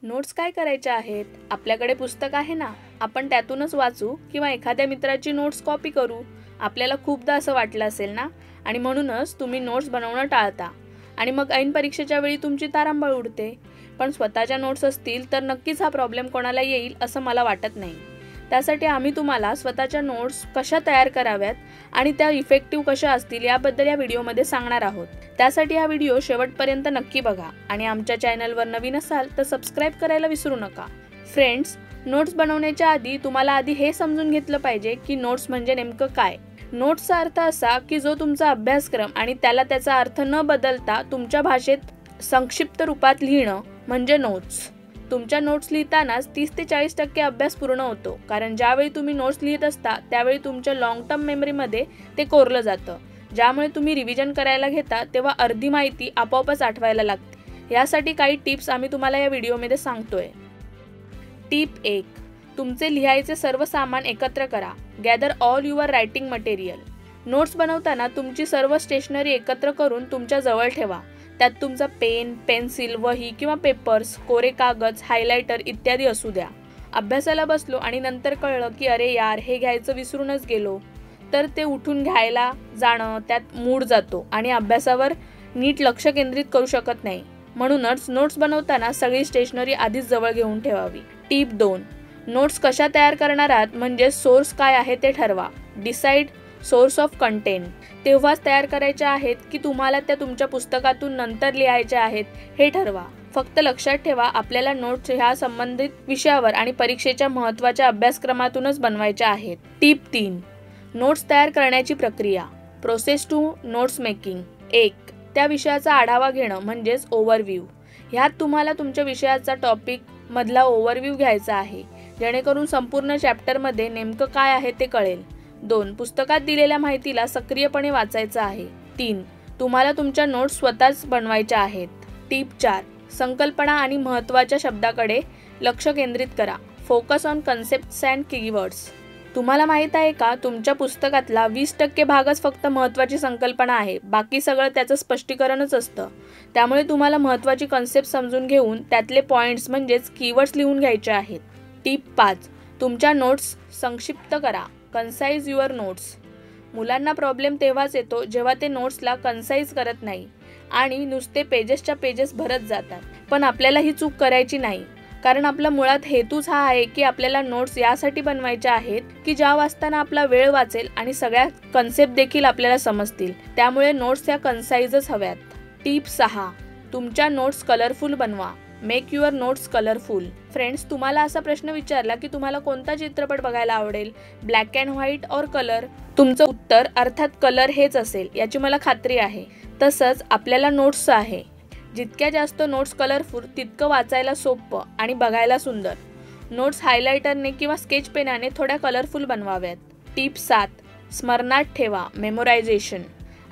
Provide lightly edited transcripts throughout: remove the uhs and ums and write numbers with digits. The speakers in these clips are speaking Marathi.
नोट्स काय करायच्या आहेत? आपल्याकडे पुस्तक आहे ना, आपण त्यातूनच वाचू किंवा एखाद्या मित्राची नोट्स कॉपी करू. आपल्याला खूपदा असं वाटलं असेल ना, आणि म्हणूनच तुम्ही नोट्स बनवणं टाळता आणि मग ऐन परीक्षेच्या वेळी तुमची तारांबळ उडते. पण स्वतःच्या नोट्स असतील तर नक्कीच हा प्रॉब्लेम कोणाला येईल असं मला वाटत नाही. त्यासाठी आम्ही तुम्हाला स्वतःच्या नोट्स कशा तयार कराव्यात आणि त्या इफेक्टिव्ह कशा असतील याबद्दल या व्हिडिओमध्ये सांगणार आहोत. त्यासाठी हा व्हिडिओ शेवटपर्यंत नक्की बघा आणि आमच्या चॅनलवर नवीन असाल तर सबस्क्राईब करायला विसरू नका. फ्रेंड्स, नोट्स बनवण्याच्या आधी तुम्हाला आधी हे समजून घेतलं पाहिजे की नोट्स म्हणजे नेमकं काय. नोट्सचा अर्थ असा की जो तुमचा अभ्यासक्रम आणि त्याला त्याचा अर्थ न बदलता तुमच्या भाषेत संक्षिप्त रूपात लिहिणं म्हणजे नोट्स. तुमच्या नोट्स लिहितानाच 30 ते 40% अभ्यास पूर्ण होतो, कारण ज्यावेळी तुम्ही नोट्स लिहित असता त्यावेळी तुमच्या लॉंग टर्म मेमरीमध्ये ते कोरलं जातं, ज्यामुळे तुम्ही रिव्हिजन करायला घेता तेव्हा अर्धी माहिती आपोआपच आठवायला लागते. यासाठी काही टिप्स आम्ही तुम्हाला या व्हिडिओमध्ये सांगतोय. टिप 1. तुमचे लिहायचे सर्व सामान एकत्र करा. Gather all your writing material. Notes बनवताना तुमची सर्व स्टेशनरी एकत्र करून तुमच्या जवळ ठेवा. त्यात तुमचा पेन, पेन्सिल, वही किंवा पेपर्स, कोरे कागद, हायलायटर इत्यादी असू द्या. अभ्यासाला बसलो आणि नंतर कळलं की अरे यार, हे घ्यायचं विसरूनच गेलो, तर ते उठून घ्यायला जाणं त्यात मूड जातो आणि अभ्यासावर नीट लक्ष केंद्रित करू शकत नाही. म्हणूनच नोट्स बनवताना सगळी स्टेशनरी आधीच जवळ घेऊन ठेवावी. टिप 2. नोट्स कशा तयार करणार आहात म्हणजे सोर्स काय आहे ते ठरवा. Decide source of content. तेव्हाच तयार करायच्या आहेत की तुम्हाला त्या तुमच्या पुस्तकातून नंतर लिहायच्या आहेत हे ठरवा. फक्त लक्षात ठेवा, आपल्याला नोट्स ह्या संबंधित विषयावर आणि परीक्षेच्या महत्त्वाच्या अभ्यासक्रमातूनच बनवायच्या आहेत. टिप 3. नोट्स तयार करण्याची प्रक्रिया. Process to notes making. 1. त्या विषयाचा आढावा घेणं म्हणजेच ओव्हरव्ह्यू. ह्यात तुम्हाला तुमच्या विषयाचा टॉपिक मधला ओव्हरव्ह्यू घ्यायचा आहे, जेणेकरून संपूर्ण चॅप्टरमध्ये नेमकं काय आहे ते कळेल. 2. पुस्तकात दिलेल्या माहितीला सक्रियपणे वाचायचं आहे. 3. तुम्हाला तुमच्या नोट्स स्वतःच बनवायच्या आहेत. टिप 4. संकल्पना आणि महत्त्वाच्या शब्दाकडे लक्ष केंद्रित करा. Focus on concepts and keywords. तुम्हाला माहीत आहे का, तुमच्या पुस्तकातला 20% भागच फक्त महत्त्वाची संकल्पना आहे, बाकी सगळं त्याचं स्पष्टीकरणच असतं. त्यामुळे तुम्हाला महत्त्वाची कन्सेप्ट समजून घेऊन त्यातले पॉईंट्स म्हणजेच कीवर्ड्स लिहून घ्यायचे आहेत. टिप 5. तुमच्या नोट्स संक्षिप्त करा. Concise your notes. मुलांना प्रॉब्लेम तेव्हाच येतो जेव्हा ते नोट्सला कन्साइज करत नाही आणि नुसते पेजेसच्या पेजेस भरत जातात. पण आपल्याला ही चूक करायची नाही, कारण आपला मुळात हेतूच हा आहे की आपल्याला नोट्स यासाठी बनवायच्या आहेत की ज्या वाचताना आपला वेळ वाचेल आणि सगळ्या कन्सेप्ट देखील आपल्याला समजतील. त्यामुळे नोट्स ह्या कन्साइजच हव्यात. टिप 6. तुमच्या नोट्स कलरफुल बनवा. Make your notes colourful. Friends, तुम्हाला असा प्रश्न विचारला की तुम्हाला कोणता चित्रपट बघायला आवडेल, ब्लॅक अँड व्हाईट और कलर? तुमचं उत्तर अर्थात कलर हेच असेल, याची मला खात्री आहे. तसंच आपल्याला नोट्स आहे. जितक्या जास्त नोट्स कलरफुल तितकं वाचायला सोपं आणि बघायला सुंदर. नोट्स हायलायटरने किंवा स्केच पेनाने थोड्या कलरफुल बनवाव्यात. टिप 7. स्मरणात ठेवा. मेमोरायझेशन.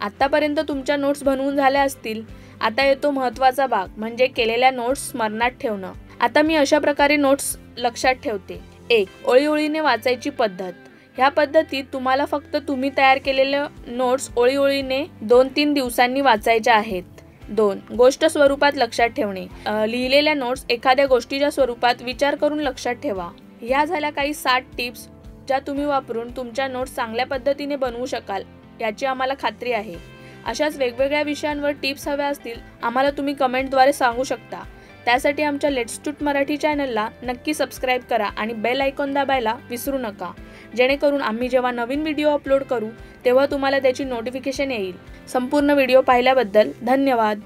आतापर्यंत तुमच्या नोट्स बनवून झाल्या असतील. आता येतो महत्त्वाचा भाग, म्हणजे केलेल्या नोट्स स्मरणात ठेवणं. आता मी अशा प्रकारे नोट्स लक्षात ठेवते. 1. ओळीओळीने वाचायची पद्धत. ह्या पद्धतीत तुम्हाला फक्त तुम्ही तयार केलेले नोट्स ओळीओळीने 2-3 दिवसांनी वाचायच्या आहेत. 2. गोष्ट स्वरूपात लक्षात ठेवणे. लिहिलेल्या नोट्स एखाद्या गोष्टीच्या स्वरूपात विचार करून लक्षात ठेवा. ह्या झाल्या काही 7 टिप्स ज्या तुम्ही वापरून तुमच्या नोट्स चांगल्या पद्धतीने बनवू शकाल, याची आम्हाला खात्री आहे. अशाच वेगवेगळ्या विषयांवर टिप्स हव्या असतील आम्हाला तुम्ही कमेंटद्वारे सांगू शकता. त्यासाठी आमच्या लेट्स टूट मराठी चॅनलला नक्की सबस्क्राईब करा आणि बेल आयकॉन दाबायला विसरू नका, जेणेकरून आम्ही जेव्हा नवीन व्हिडिओ अपलोड करू तेव्हा तुम्हाला त्याची नोटिफिकेशन येईल. संपूर्ण व्हिडिओ पाहिल्याबद्दल धन्यवाद.